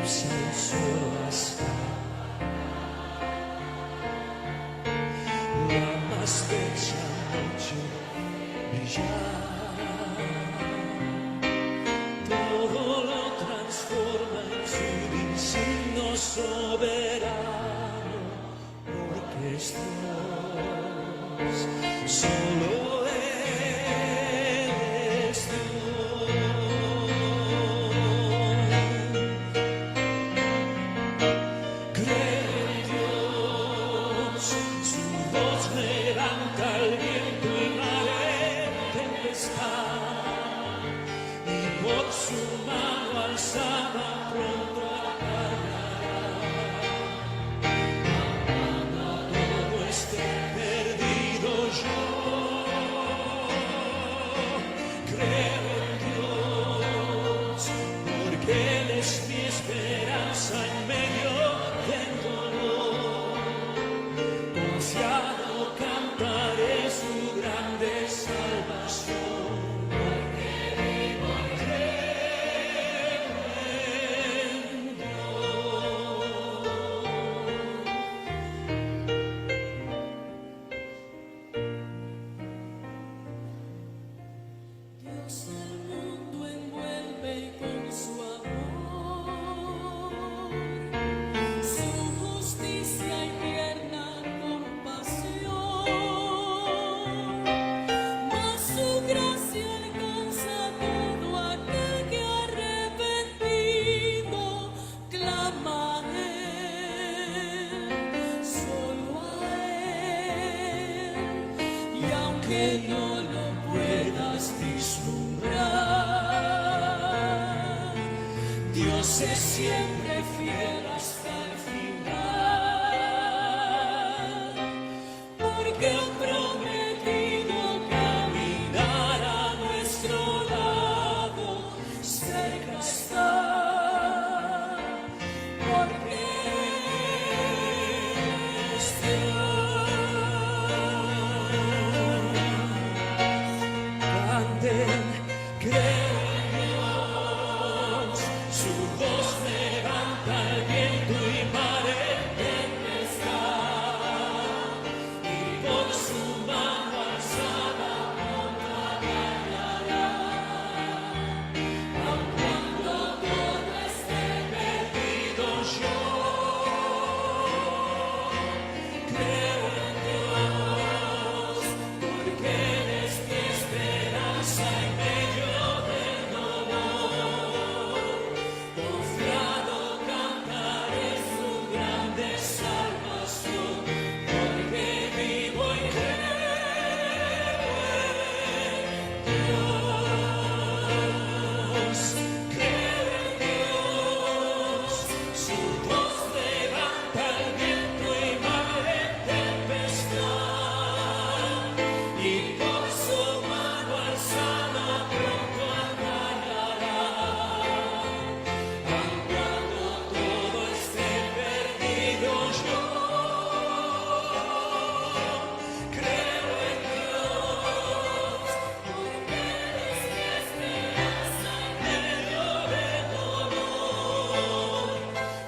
eclipsa el sol hasta la más bella noche brillar. Todo lo transforma en su insignia soberano, porque es Dios, solo Él es Dios. Creo en Dios, su voz levanta el viento y marea tempestad, y por su mano alzada pronto todo esté perdido yo. Creo en Dios, porque Él es mi esperanza en medio del dolor. Confiado cantaré su grande salvación, porque vivo y creo en Dios el mundo envuelve con su amor, su justicia y tierna compasión, mas su gracia alcanza todo aquel que arrepentido clama a Él, solo a Él, y aunque no lo puedas vislumbrar, Dios es siempre fiel hasta el final, porque ha prometido caminar a nuestro lado, cerca está, porque es Canten, creo en Dios, su voz levanta el viento y marea tempestad, y por su mano alzada pronto acabará. Aun cuando todo esté perdido yo creo en Dios, porque Él es mi esperanza en medio del dolor. Confiado cantaré su grande salvación, porque vivo y creo en Dios. Creo en Dios, su voz levanta el viento y marea tempestad, y por su mano alzada pronto acallará. Aun cuando todo esté perdido yo creo en Dios, porque Él es mi esperanza en medio del dolor.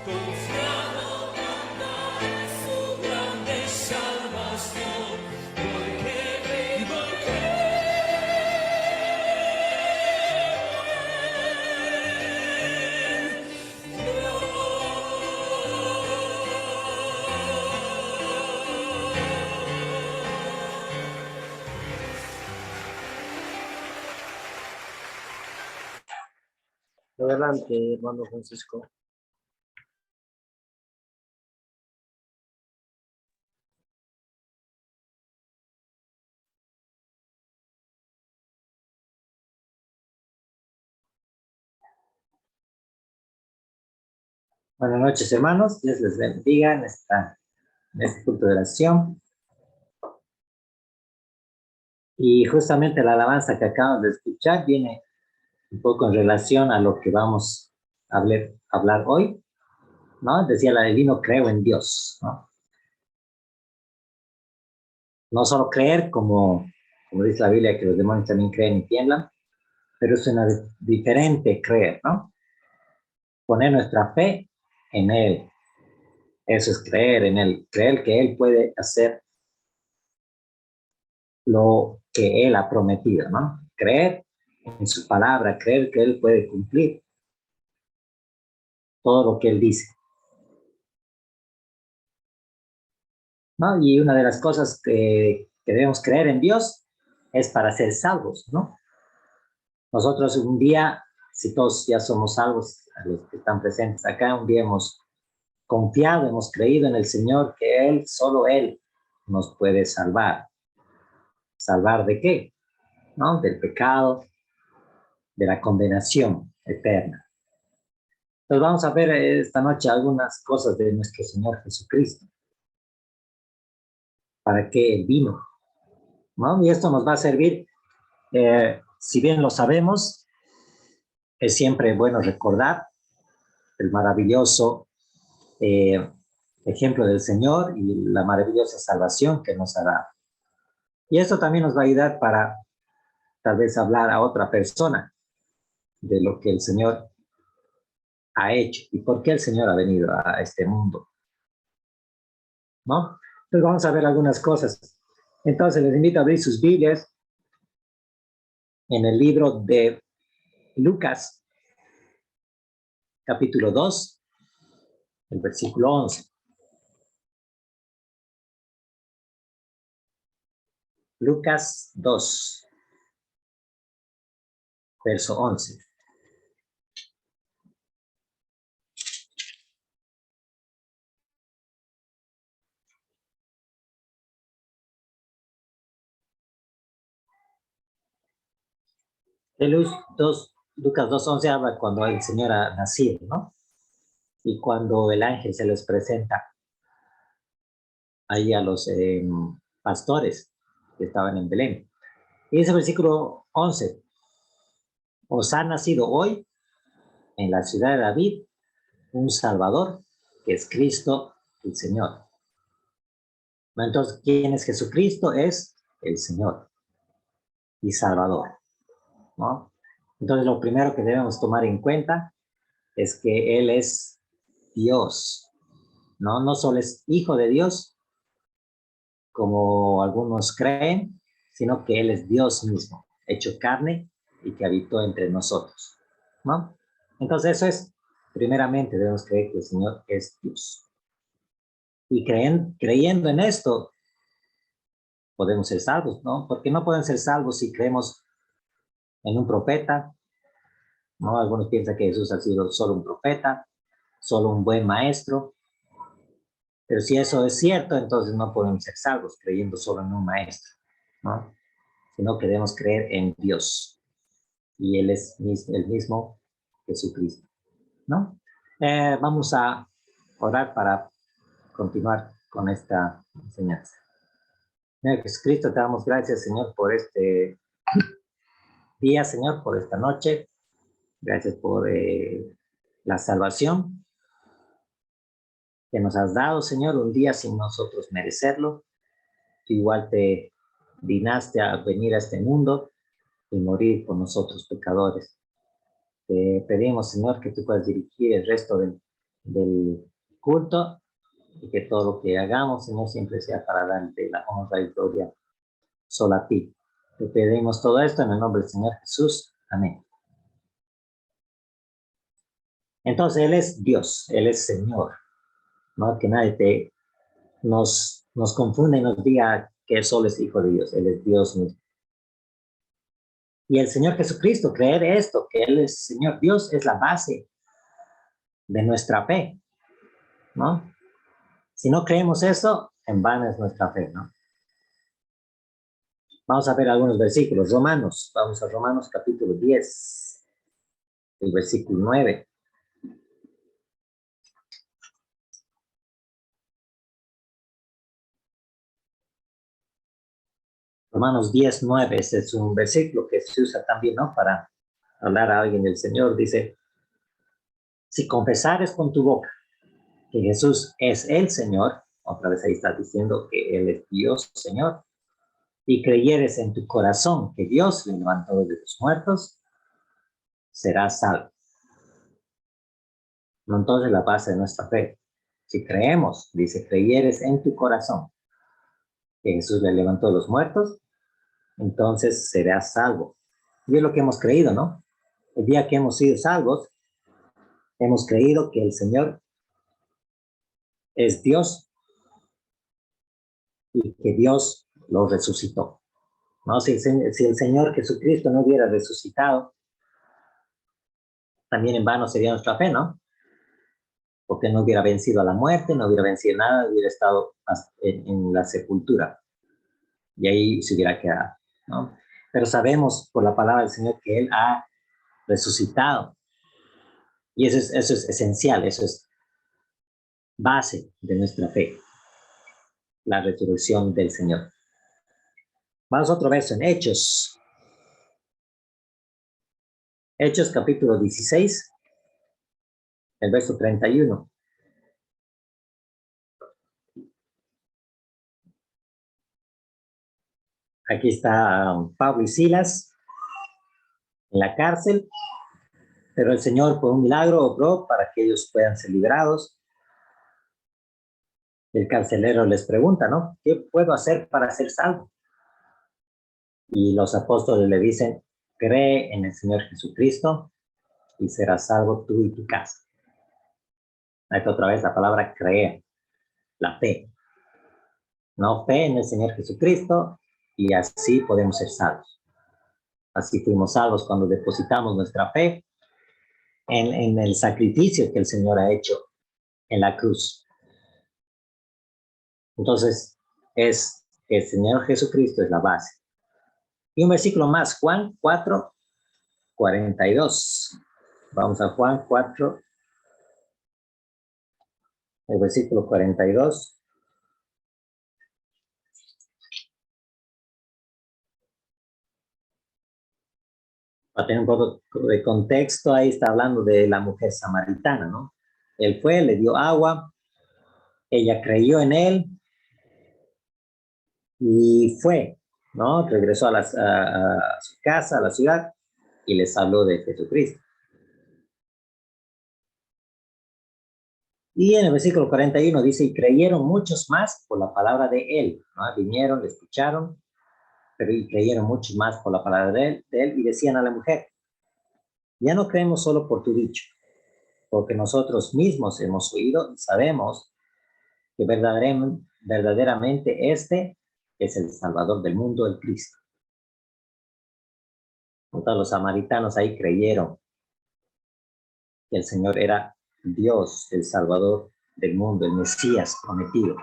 Confiado cantaré su grande salvación, porque vivo y creo en Adelante, hermano Francisco. Buenas noches, hermanos. Dios les bendiga en este culto de oración. Y justamente la alabanza que acabamos de escuchar viene un poco en relación a lo que vamos a hablar hoy, ¿no? Decía la de vino, creo en Dios, ¿no? No solo creer, como dice la Biblia, que los demonios también creen y tiemblan, pero es una diferente creer, ¿no? poner nuestra fe en Él. Eso es creer en Él, creer que Él puede hacer lo que Él ha prometido, ¿no? Creer en su palabra, creer que Él puede cumplir todo lo que Él dice, ¿no? Y una de las cosas que debemos creer en Dios es para ser salvos, ¿no? Nosotros un día, si todos ya somos salvos, a los que están presentes acá, un día hemos confiado, hemos creído en el Señor que Él, solo Él, nos puede salvar. ¿Salvar de qué? ¿No? Del pecado, de la condenación eterna. Entonces vamos a ver esta noche algunas cosas de nuestro Señor Jesucristo. ¿Para qué Él vino? ¿No? Y esto nos va a servir, si bien lo sabemos, es siempre bueno recordar el maravilloso ejemplo del Señor y la maravillosa salvación que nos ha dado. Y esto también nos va a ayudar para tal vez hablar a otra persona de lo que el Señor ha hecho y por qué el Señor ha venido a este mundo, ¿no? Entonces vamos a ver algunas cosas. Entonces les invito a abrir sus Biblias en el libro de Lucas, capítulo 2, el versículo 11. Lucas 2, verso 11. De Lucas 2:11 habla cuando el Señor ha nacido, ¿no? Y cuando el ángel se les presenta ahí a los pastores que estaban en Belén. Y ese versículo 11, os ha nacido hoy en la ciudad de David un Salvador, que es Cristo el Señor. Entonces, ¿quién es Jesucristo? Es el Señor y Salvador, ¿no? Entonces, lo primero que debemos tomar en cuenta es que Él es Dios, ¿no? No solo es hijo de Dios, como algunos creen, sino que Él es Dios mismo, hecho carne y que habitó entre nosotros, ¿no? Entonces, eso es, primeramente, debemos creer que el Señor es Dios. Y creyendo en esto, podemos ser salvos, ¿no? Porque no pueden ser salvos si creemos en un profeta, ¿no? Algunos piensan que Jesús ha sido solo un profeta, solo un buen maestro, pero si eso es cierto, entonces no podemos ser salvos creyendo solo en un maestro, ¿no? Sino que debemos creer en Dios, y Él es el mismo Jesucristo, ¿no? Vamos a orar para continuar con esta enseñanza. Señor Jesucristo, te damos gracias, Señor, por este día, Señor, por esta noche. Gracias por la salvación que nos has dado, Señor, un día sin nosotros merecerlo. Tú igual te dignaste a venir a este mundo y morir por nosotros pecadores. Te pedimos, Señor, que tú puedas dirigir el resto del culto y que todo lo que hagamos, Señor, siempre sea para darte la honra y gloria solo a ti. Te pedimos todo esto en el nombre del Señor Jesús. Amén. Entonces, Él es Dios, Él es Señor, ¿no? Que nadie nos confunde y nos diga que Él solo es Hijo de Dios, Él es Dios mismo. Y el Señor Jesucristo, creer esto, que Él es Señor Dios, es la base de nuestra fe, ¿no? Si no creemos eso, en vano es nuestra fe, ¿no? Vamos a ver algunos versículos. Vamos a Romanos capítulo 10, el versículo 9. Romanos 10:9, ese es un versículo que se usa también, ¿no? Para hablar a alguien del Señor. Dice, si confesares con tu boca que Jesús es el Señor, otra vez ahí está diciendo que Él es Dios, Señor, y creyeres en tu corazón que Dios le levantó de los muertos, serás salvo. Entonces la base de nuestra fe. Si creemos, dice, creyeres en tu corazón que Jesús le levantó de los muertos, entonces serás salvo. Y es lo que hemos creído, ¿no? El día que hemos sido salvos, hemos creído que el Señor es Dios y que Dios lo resucitó, ¿no? Si el Señor Jesucristo no hubiera resucitado, también en vano sería nuestra fe, ¿no? Porque no hubiera vencido a la muerte, no hubiera vencido nada, hubiera estado en la sepultura y ahí se hubiera quedado, ¿no? Pero sabemos por la palabra del Señor que Él ha resucitado y eso es esencial, eso es base de nuestra fe, la resurrección del Señor. Vamos a otro verso en Hechos. Hechos capítulo 16, el verso 31. Aquí está Pablo y Silas en la cárcel, pero el Señor por un milagro obró para que ellos puedan ser liberados. El carcelero les pregunta, ¿no? ¿Qué puedo hacer para ser salvo? Y los apóstoles le dicen, cree en el Señor Jesucristo y serás salvo tú y tu casa. Ahí está otra vez la palabra creer, la fe. No, fe en el Señor Jesucristo y así podemos ser salvos. Así fuimos salvos cuando depositamos nuestra fe en el sacrificio que el Señor ha hecho en la cruz. Entonces, es que el Señor Jesucristo es la base. Y un versículo más, Juan 4, 42. Vamos a Juan 4, el versículo 42. Para tener un poco de contexto, ahí está hablando de la mujer samaritana, ¿no? Él fue, le dio agua, ella creyó en él y fue, ¿no? Regresó a su casa, a la ciudad, y les habló de Jesucristo. Y en el versículo 41 dice, y creyeron muchos más por la palabra de él, ¿no? Vinieron, le escucharon, pero y creyeron muchos más por la palabra de él y decían a la mujer, ya no creemos solo por tu dicho, porque nosotros mismos hemos oído y sabemos que verdaderamente este es el Salvador del mundo, el Cristo. Entonces los samaritanos ahí creyeron que el Señor era Dios, el Salvador del mundo, el Mesías prometido.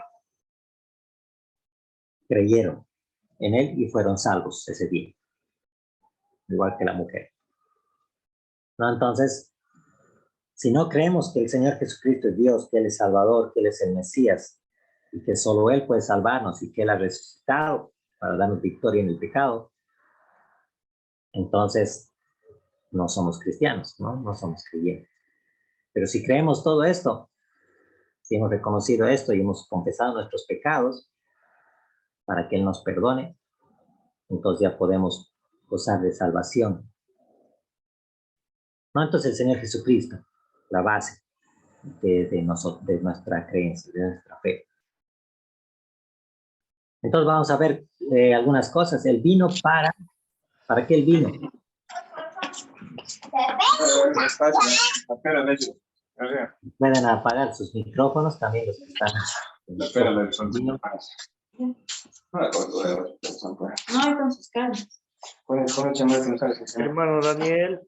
Creyeron en él y fueron salvos ese día, igual que la mujer. ¿No? Entonces, si no creemos que el Señor Jesucristo es Dios, que Él es Salvador, que Él es el Mesías, y que solo Él puede salvarnos y que Él ha resucitado para darnos victoria en el pecado, entonces no somos cristianos, ¿no? No somos creyentes. Pero si creemos todo esto, si hemos reconocido esto y hemos confesado nuestros pecados para que Él nos perdone, entonces ya podemos gozar de salvación. ¿No? Entonces el Señor Jesucristo, la base de nuestra creencia, de nuestra fe. Entonces vamos a ver algunas cosas. El vino ¿para qué el vino? Pueden apagar sus micrófonos también los que están. Vino. No, con sus caras. Hermano Daniel,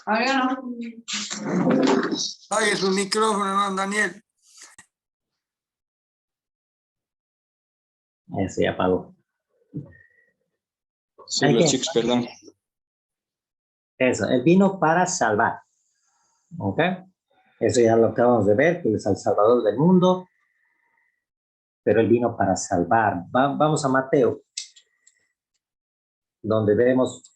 Ahora no. Apague su micrófono, hermano Daniel. Ese ya apagó. Sí, los chicos, perdón. Eso, el vino para salvar. ¿Ok? Eso ya lo acabamos de ver, que es el Salvador del mundo, pero el vino para salvar. Vamos a Mateo, donde vemos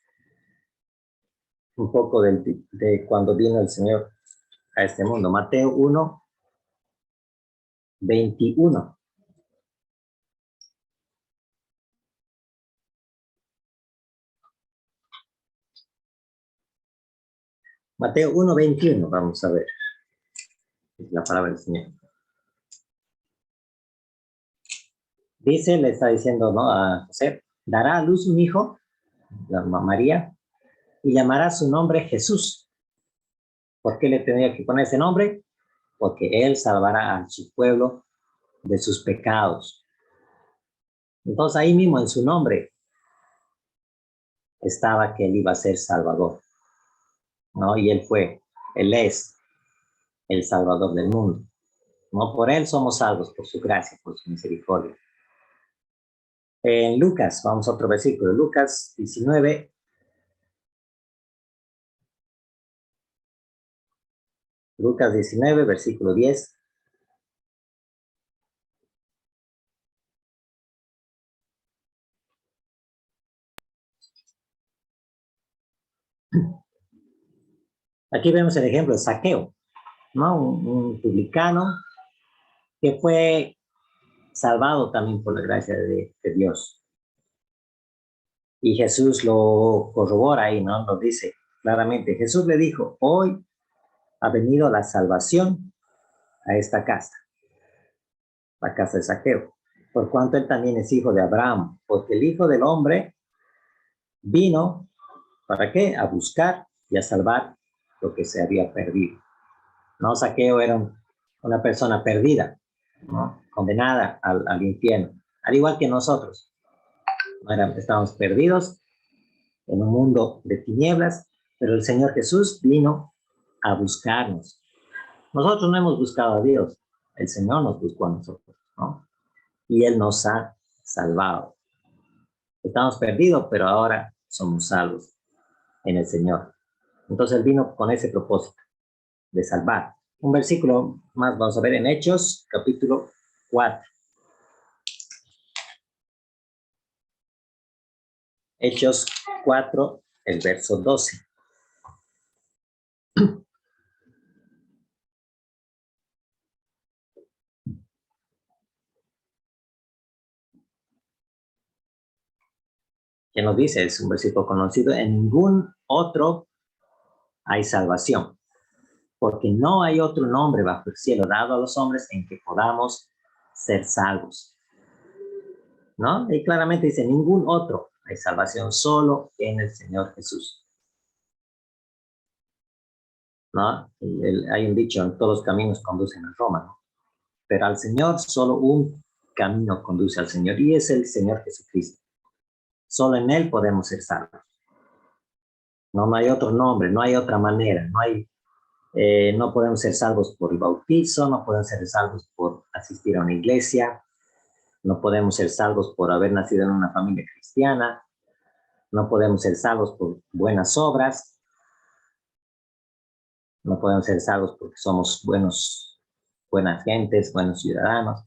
un poco de cuando vino el Señor a este mundo. Mateo 1, 21. Mateo 1:21, vamos a ver. Es la palabra del Señor. Dice, le está diciendo, ¿no?, a José, dará a luz un hijo, María, y llamará su nombre Jesús. ¿Por qué le tendría que poner ese nombre? Porque él salvará a su pueblo de sus pecados. Entonces ahí mismo en su nombre estaba que él iba a ser Salvador, ¿no? Y él es el Salvador del mundo, ¿no? Por él somos salvos, por su gracia, por su misericordia. En Lucas, vamos a otro versículo, Lucas 19. Lucas 19, versículo 10. Aquí vemos el ejemplo de Zaqueo, ¿no? Un publicano que fue salvado también por la gracia de Dios. Y Jesús lo corrobora ahí, ¿no? Lo dice claramente. Jesús le dijo, hoy ha venido la salvación a esta casa, la casa de Zaqueo, por cuanto él también es hijo de Abraham, porque el Hijo del Hombre vino, ¿para qué? A buscar y a salvar lo que se había perdido. ¿No? Zaqueo era una persona perdida, ¿no? Condenada al infierno, al igual que nosotros. Estábamos perdidos en un mundo de tinieblas, pero el Señor Jesús vino a buscarnos. Nosotros no hemos buscado a Dios, el Señor nos buscó a nosotros, ¿no? Y Él nos ha salvado. Estamos perdidos, pero ahora somos salvos en el Señor. Entonces Él vino con ese propósito de salvar. Un versículo más vamos a ver en Hechos, capítulo 4. Hechos 4, el verso 12. ¿Qué nos dice? Es un versículo conocido. En ningún otro hay salvación, porque no hay otro nombre bajo el cielo dado a los hombres en que podamos ser salvos, ¿no? Y claramente dice, ningún otro hay salvación, solo en el Señor Jesús, ¿no? Hay un dicho, en todos los caminos conducen a Roma, ¿no? Pero al Señor solo un camino conduce al Señor, y es el Señor Jesucristo. Solo en Él podemos ser salvos. No hay otro nombre, no hay otra manera, no podemos ser salvos por el bautizo, no podemos ser salvos por asistir a una iglesia, no podemos ser salvos por haber nacido en una familia cristiana, no podemos ser salvos por buenas obras, no podemos ser salvos porque somos buenas gentes, buenos ciudadanos.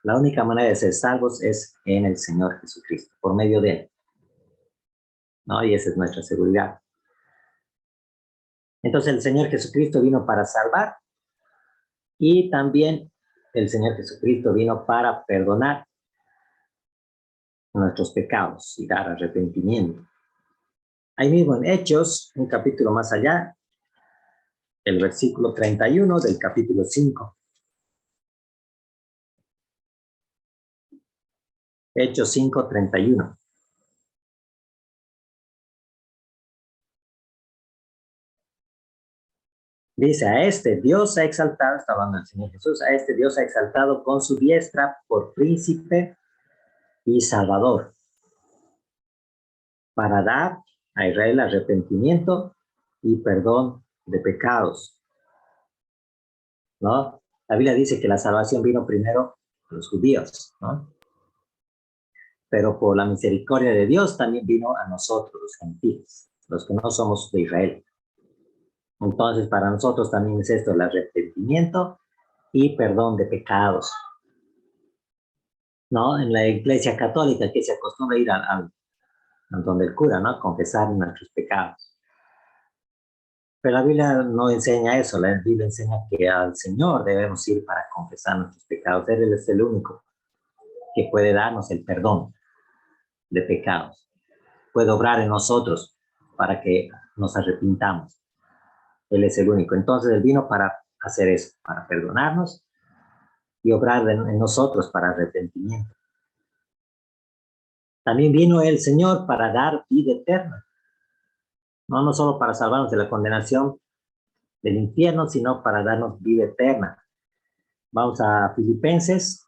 La única manera de ser salvos es en el Señor Jesucristo, por medio de Él, ¿no? Y esa es nuestra seguridad. Entonces el Señor Jesucristo vino para salvar, y también el Señor Jesucristo vino para perdonar nuestros pecados y dar arrepentimiento. Ahí mismo en Hechos, un capítulo más allá, el versículo 31 del capítulo 5. Hechos 5:31. Dice, a este Dios ha exaltado, está hablando el Señor Jesús, a este Dios ha exaltado con su diestra por príncipe y salvador, para dar a Israel arrepentimiento y perdón de pecados, ¿no? La Biblia dice que la salvación vino primero a los judíos, ¿no? Pero por la misericordia de Dios también vino a nosotros, los gentiles, los que no somos de Israel. Entonces, para nosotros también es esto, el arrepentimiento y perdón de pecados, ¿no? En la Iglesia Católica, que se acostumbra ir a donde el cura, ¿no? Confesar nuestros pecados. Pero la Biblia no enseña eso, la Biblia enseña que al Señor debemos ir para confesar nuestros pecados. Él es el único que puede darnos el perdón de pecados. Puede obrar en nosotros para que nos arrepintamos. Él es el único. Entonces Él vino para hacer eso, para perdonarnos y obrar en nosotros para arrepentimiento. También vino el Señor para dar vida eterna. No solo para salvarnos de la condenación del infierno, sino para darnos vida eterna. Vamos a Filipenses.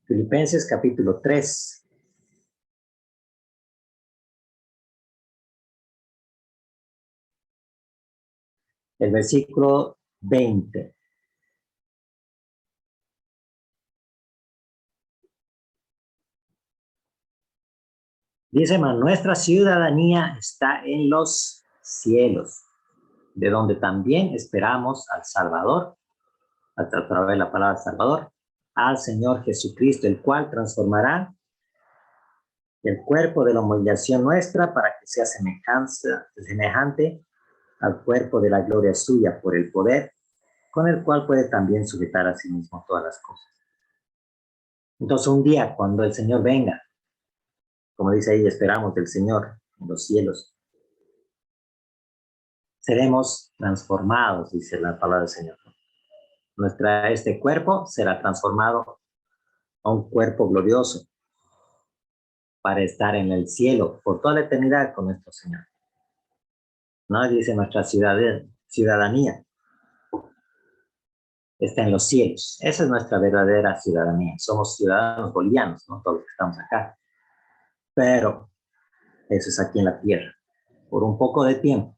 Filipenses capítulo 3. El versículo 20. Dice, mas nuestra ciudadanía está en los cielos, de donde también esperamos al Salvador, a través de la palabra Salvador, al Señor Jesucristo, el cual transformará el cuerpo de la humillación nuestra para que sea semejante al cuerpo de la gloria suya por el poder, con el cual puede también sujetar a sí mismo todas las cosas. Entonces un día cuando el Señor venga, como dice ahí, esperamos del Señor en los cielos, seremos transformados, dice la palabra del Señor. Este cuerpo será transformado a un cuerpo glorioso para estar en el cielo por toda la eternidad con nuestro Señor. ¿No? Dice nuestra ciudadanía está en los cielos. Esa es nuestra verdadera ciudadanía. Somos ciudadanos bolivianos, ¿no? Todos los que estamos acá. Pero eso es aquí en la tierra, por un poco de tiempo,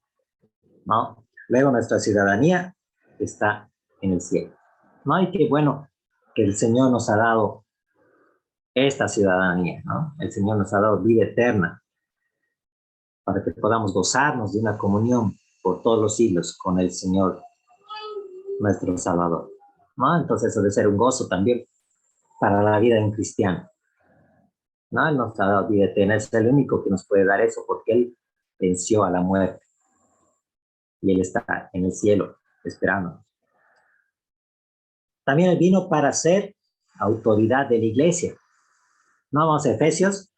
¿no? Luego nuestra ciudadanía está en el cielo, ¿no? Y qué bueno que el Señor nos ha dado esta ciudadanía, ¿no? El Señor nos ha dado vida eterna para que podamos gozarnos de una comunión por todos los siglos con el Señor, nuestro Salvador, ¿no? Entonces eso debe ser un gozo también para la vida de un cristiano, ¿no? Él nos ha dado vida eterna, es el único que nos puede dar eso porque Él venció a la muerte y Él está en el cielo esperando. También Él vino para ser autoridad de la iglesia. No, vamos a Efesios,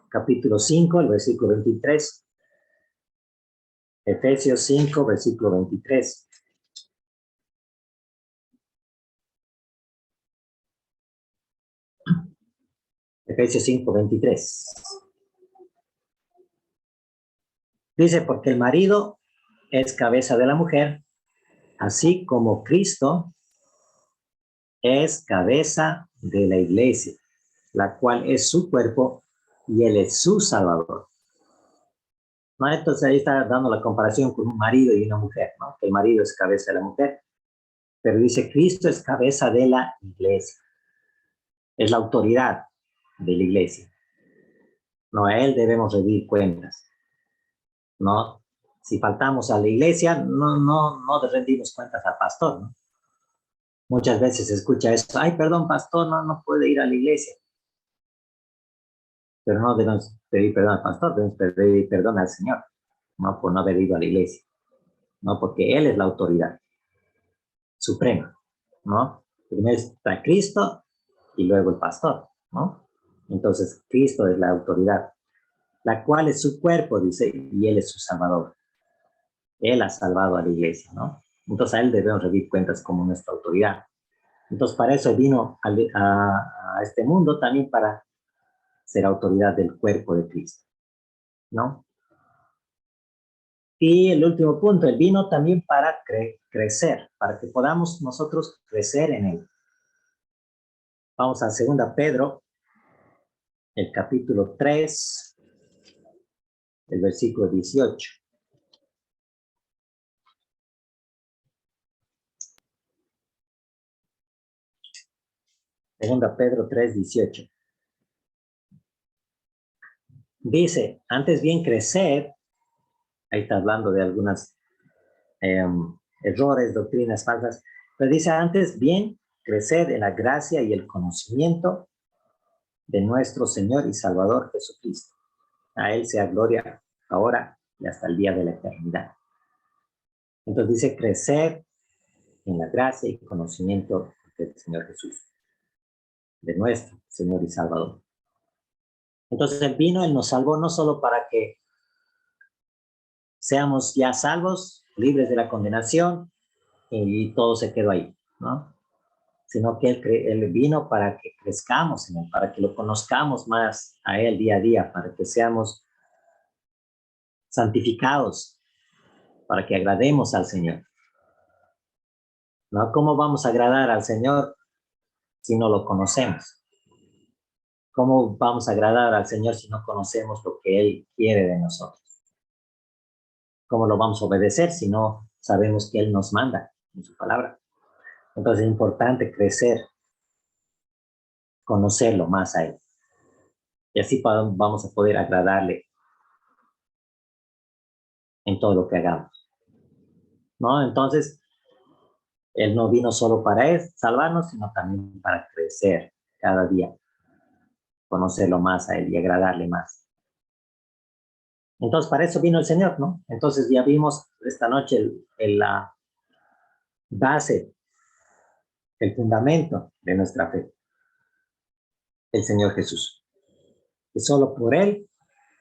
capítulo 5, el versículo 23. Efesios 5, versículo 23. Efesios 5, 23. Dice, porque el marido es cabeza de la mujer, así como Cristo es cabeza de la iglesia, la cual es su cuerpo y Él es su Salvador. ¿No? Entonces ahí está dando la comparación con un marido y una mujer, ¿no? Que el marido es cabeza de la mujer, pero dice Cristo es cabeza de la iglesia, es la autoridad de la iglesia. No, a Él debemos rendir cuentas, ¿no? Si faltamos a la iglesia, no rendimos cuentas al pastor, ¿no? Muchas veces se escucha eso, ay, perdón, pastor, no puede ir a la iglesia. Pero no debemos pedir perdón al pastor, debemos pedir perdón al Señor, no por no haber ido a la iglesia, no, porque Él es la autoridad suprema, ¿no? Primero está Cristo y luego el pastor, ¿no? Entonces, Cristo es la autoridad, la cual es su cuerpo, dice, y Él es su Salvador. Él ha salvado a la iglesia, ¿no? Entonces a Él debemos rendir cuentas como nuestra autoridad. Entonces para eso vino a este mundo también para ser autoridad del cuerpo de Cristo, ¿no? Y el último punto, Él vino también para crecer, para que podamos nosotros crecer en Él. Vamos a 2 Pedro, el capítulo 3, el versículo 18. Segunda Pedro 3, 18. Dice, antes bien crecer, ahí está hablando de algunas errores, doctrinas falsas, pero dice antes bien crecer en la gracia y el conocimiento de nuestro Señor y Salvador Jesucristo. A Él sea gloria ahora y hasta el día de la eternidad. Entonces dice crecer en la gracia y conocimiento del Señor Jesús, de nuestro Señor y Salvador. Entonces Él vino, Él nos salvó no solo para que seamos ya salvos, libres de la condenación, y todo se quedó ahí, ¿no? Sino que él vino para que crezcamos en Él, para que lo conozcamos más a Él día a día, para que seamos santificados, para que agrademos al Señor, ¿no? ¿Cómo vamos a agradar al Señor si no lo conocemos? ¿Cómo vamos a agradar al Señor si no conocemos lo que Él quiere de nosotros? ¿Cómo lo vamos a obedecer si no sabemos que Él nos manda en su palabra? Entonces es importante crecer, conocerlo más a Él. Y así vamos a poder agradarle en todo lo que hagamos, ¿no? Entonces, Él no vino solo para salvarnos, sino también para crecer cada día, conocerlo más a Él y agradarle más. Entonces, para eso vino el Señor, ¿no? Entonces, ya vimos esta noche la base, el fundamento de nuestra fe, el Señor Jesús. Que solo por Él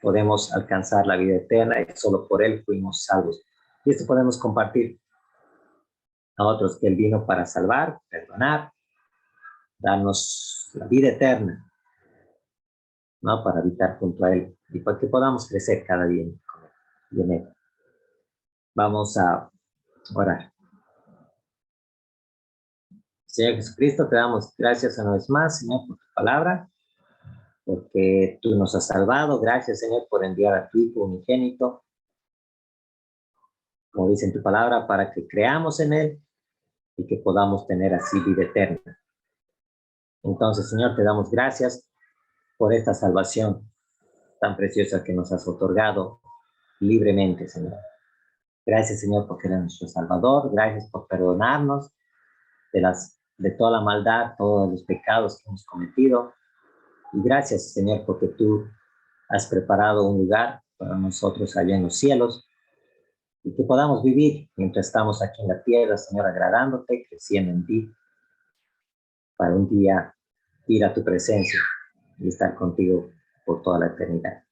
podemos alcanzar la vida eterna y solo por Él fuimos salvos. Y esto podemos compartir a otros, que Él vino para salvar, perdonar, darnos la vida eterna, ¿no? Para habitar junto a Él y para que podamos crecer cada día en Él. Vamos a orar. Señor Jesucristo, te damos gracias una vez más, Señor, por tu palabra, porque tú nos has salvado. Gracias, Señor, por enviar a tu Hijo unigénito, como dice en tu palabra, para que creamos en Él y que podamos tener así vida eterna. Entonces, Señor, te damos gracias por esta salvación tan preciosa que nos has otorgado libremente, Señor. Gracias, Señor, porque eres nuestro Salvador. Gracias por perdonarnos de toda la maldad, todos los pecados que hemos cometido. Y gracias, Señor, porque tú has preparado un lugar para nosotros allá en los cielos y que podamos vivir mientras estamos aquí en la tierra, Señor, agradándote, creciendo en ti, para un día ir a tu presencia y estar contigo por toda la eternidad.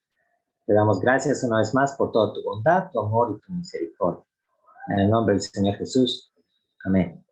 Te damos gracias una vez más por toda tu bondad, tu amor y tu misericordia. En el nombre del Señor Jesús. Amén.